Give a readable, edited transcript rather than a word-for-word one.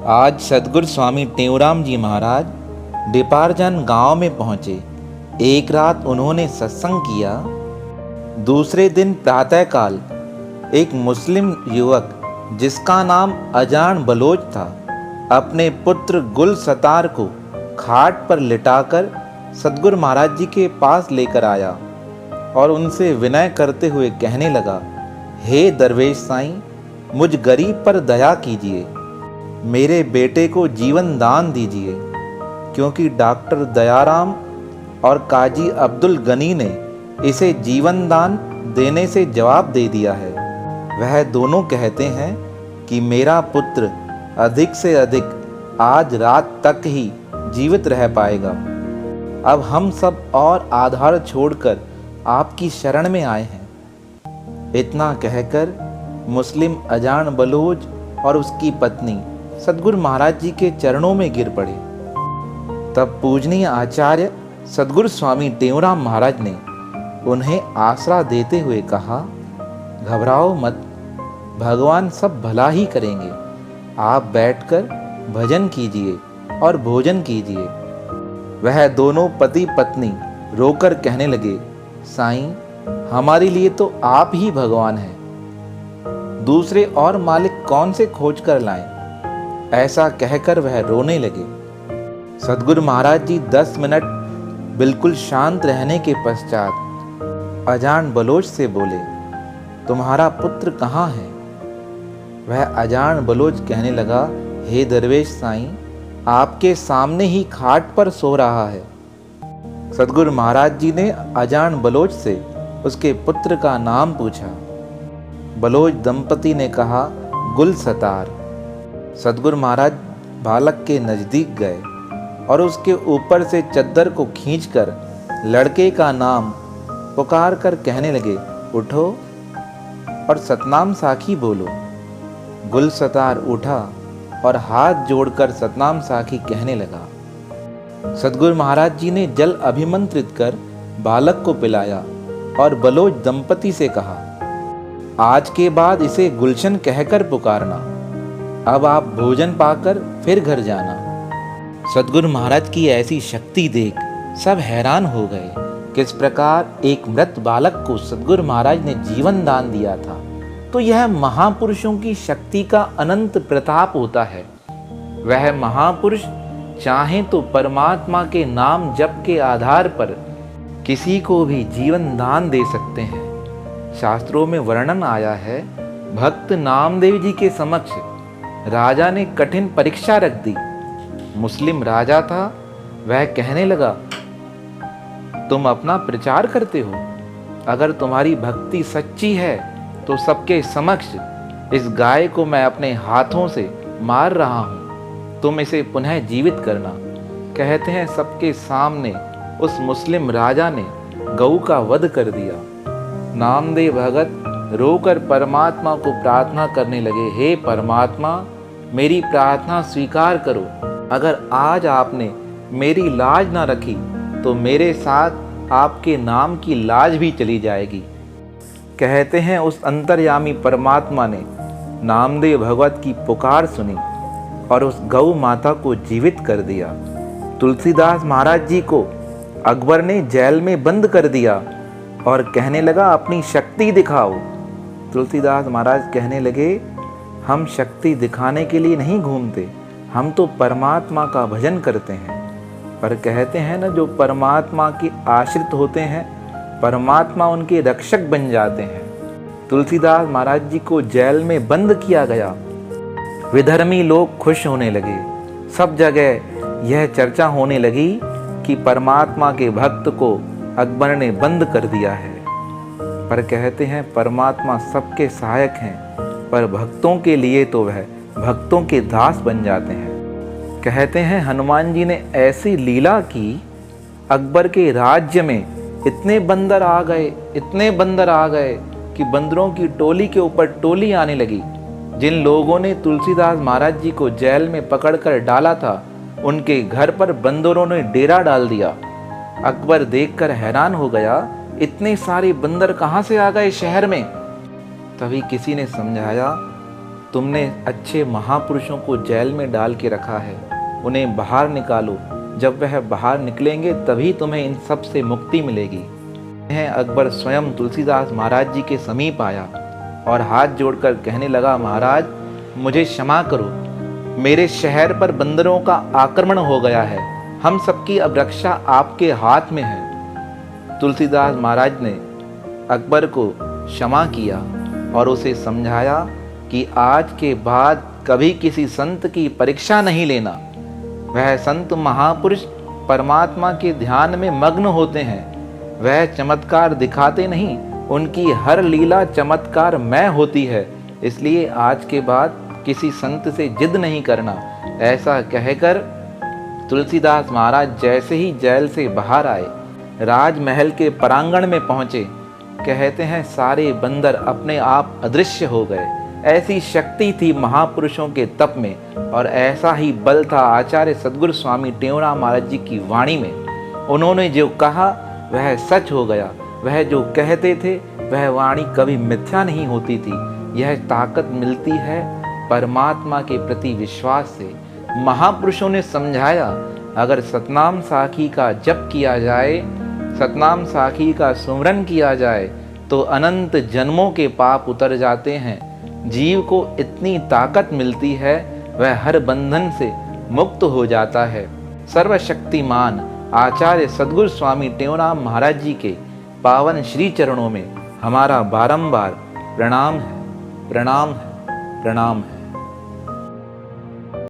आज सद्गुरु स्वामी टेऊराम जी महाराज डिपारजन गांव में पहुंचे। एक रात उन्होंने सत्संग किया। दूसरे दिन प्रातःकाल एक मुस्लिम युवक जिसका नाम अजान बलोच था अपने पुत्र गुल सतार को खाट पर लिटाकर सद्गुरु महाराज जी के पास लेकर आया और उनसे विनय करते हुए कहने लगा, हे दरवेश साईं, मुझ गरीब पर दया कीजिए, मेरे बेटे को जीवन दान दीजिए, क्योंकि डॉक्टर दयाराम और काजी अब्दुल गनी ने इसे जीवन दान देने से जवाब दे दिया है। वह दोनों कहते हैं कि मेरा पुत्र अधिक से अधिक आज रात तक ही जीवित रह पाएगा। अब हम सब और आधार छोड़कर आपकी शरण में आए हैं। इतना कहकर मुस्लिम अजान बलोच और उसकी पत्नी सद्गुरु महाराज जी के चरणों में गिर पड़े। तब पूजनीय आचार्य सद्गुरु स्वामी टेऊराम महाराज ने उन्हें आसरा देते हुए कहा, घबराओ मत, भगवान सब भला ही करेंगे। आप बैठकर भजन कीजिए और भोजन कीजिए। वह दोनों पति पत्नी रोकर कहने लगे, साईं, हमारे लिए तो आप ही भगवान हैं, दूसरे और मालिक कौन से खोज कर लाएं। ऐसा कहकर वह रोने लगे। सद्गुरु महाराज जी 10 मिनट बिल्कुल शांत रहने के पश्चात अजान बलोच से बोले, तुम्हारा पुत्र कहाँ है? वह अजान बलोच कहने लगा, हे दरवेश साईं, आपके सामने ही खाट पर सो रहा है। सद्गुरु महाराज जी ने अजान बलोच से उसके पुत्र का नाम पूछा। बलोच दंपति ने कहा, गुल सतार। सद्गुरु महाराज बालक के नजदीक गए और उसके ऊपर से चद्दर को खींचकर लड़के का नाम पुकार कर कहने लगे, उठो और सतनाम साखी बोलो। गुल सतार उठा और हाथ जोड़कर सतनाम साखी कहने लगा। सद्गुरु महाराज जी ने जल अभिमंत्रित कर बालक को पिलाया और बलोच दंपति से कहा, आज के बाद इसे गुलशन कहकर पुकारना। अब आप भोजन पाकर फिर घर जाना। सद्गुरु महाराज की ऐसी शक्ति देख सब हैरान हो गए। किस प्रकार एक मृत बालक को सद्गुरु महाराज ने जीवन दान दिया था। तो यह महापुरुषों की शक्ति का अनंत प्रताप होता है। वह महापुरुष चाहे तो परमात्मा के नाम जप के आधार पर किसी को भी जीवन दान दे सकते हैं। शास्त्रों में वर्णन आया है, भक्त नामदेव जी के समक्ष राजा ने कठिन परीक्षा रख दी। मुस्लिम राजा था। वह कहने लगा, तुम अपना प्रचार करते हो, अगर तुम्हारी भक्ति सच्ची है तो सबके समक्ष इस गाय को मैं अपने हाथों से मार रहा हूं, तुम इसे पुनः जीवित करना। कहते हैं सबके सामने उस मुस्लिम राजा ने गऊ का वध कर दिया। नामदेव भगत रोकर परमात्मा को प्रार्थना करने लगे, हे परमात्मा, मेरी प्रार्थना स्वीकार करो। अगर आज आपने मेरी लाज ना रखी तो मेरे साथ आपके नाम की लाज भी चली जाएगी। कहते हैं उस अंतर्यामी परमात्मा ने नामदेव भगवत की पुकार सुनी और उस गौ माता को जीवित कर दिया। तुलसीदास महाराज जी को अकबर ने जेल में बंद कर दिया और कहने लगा, अपनी शक्ति दिखाओ। तुलसीदास महाराज कहने लगे, हम शक्ति दिखाने के लिए नहीं घूमते, हम तो परमात्मा का भजन करते हैं। पर कहते हैं ना, जो परमात्मा के आश्रित होते हैं, परमात्मा उनके रक्षक बन जाते हैं। तुलसीदास महाराज जी को जेल में बंद किया गया। विधर्मी लोग खुश होने लगे। सब जगह यह चर्चा होने लगी कि परमात्मा के भक्त को अकबर ने बंद कर दिया है। पर कहते हैं परमात्मा सबके सहायक हैं, पर भक्तों के लिए तो वह भक्तों के दास बन जाते हैं। कहते हैं हनुमान जी ने ऐसी लीला की, अकबर के राज्य में इतने बंदर आ गए कि बंदरों की टोली के ऊपर टोली आने लगी। जिन लोगों ने तुलसीदास महाराज जी को जेल में पकड़कर डाला था, उनके घर पर बंदरों ने डेरा डाल दिया। अकबर देखकर हैरान हो गया, इतने सारे बंदर कहाँ से आ गए शहर में। तभी किसी ने समझाया, तुमने अच्छे महापुरुषों को जेल में डाल के रखा है, उन्हें बाहर निकालो। जब वह बाहर निकलेंगे तभी तुम्हें इन सब से मुक्ति मिलेगी। अकबर स्वयं तुलसीदास महाराज जी के समीप आया और हाथ जोड़कर कहने लगा, महाराज मुझे क्षमा करो, मेरे शहर पर बंदरों का आक्रमण हो गया है, हम सबकी अब रक्षा आपके हाथ में है। तुलसीदास महाराज ने अकबर को क्षमा किया और उसे समझाया कि आज के बाद कभी किसी संत की परीक्षा नहीं लेना। वह संत महापुरुष परमात्मा के ध्यान में मग्न होते हैं, वह चमत्कार दिखाते नहीं, उनकी हर लीला चमत्कारमय होती है। इसलिए आज के बाद किसी संत से जिद नहीं करना। ऐसा कहकर तुलसीदास महाराज जैसे ही जेल से बाहर आए, राजमहल के प्रांगण में पहुंचे, कहते हैं सारे बंदर अपने आप अदृश्य हो गए। ऐसी शक्ति थी महापुरुषों के तप में और ऐसा ही बल था आचार्य सद्गुरु स्वामी टेऊराम महाराज जी की वाणी में। उन्होंने जो कहा वह सच हो गया, वह जो कहते थे वह वाणी कभी मिथ्या नहीं होती थी। यह ताकत मिलती है परमात्मा के प्रति विश्वास से। महापुरुषों ने समझाया, अगर सतनाम साखी का जप किया जाए, सतनाम साखी का सुमरन किया जाए तो अनंत जन्मों के पाप उतर जाते हैं। जीव को इतनी ताकत मिलती है, वह हर बंधन से मुक्त हो जाता है। सर्वशक्तिमान आचार्य सद्गुरु स्वामी टेऊराम महाराज जी के पावन श्री चरणों में हमारा बारंबार प्रणाम है, प्रणाम है, प्रणाम है।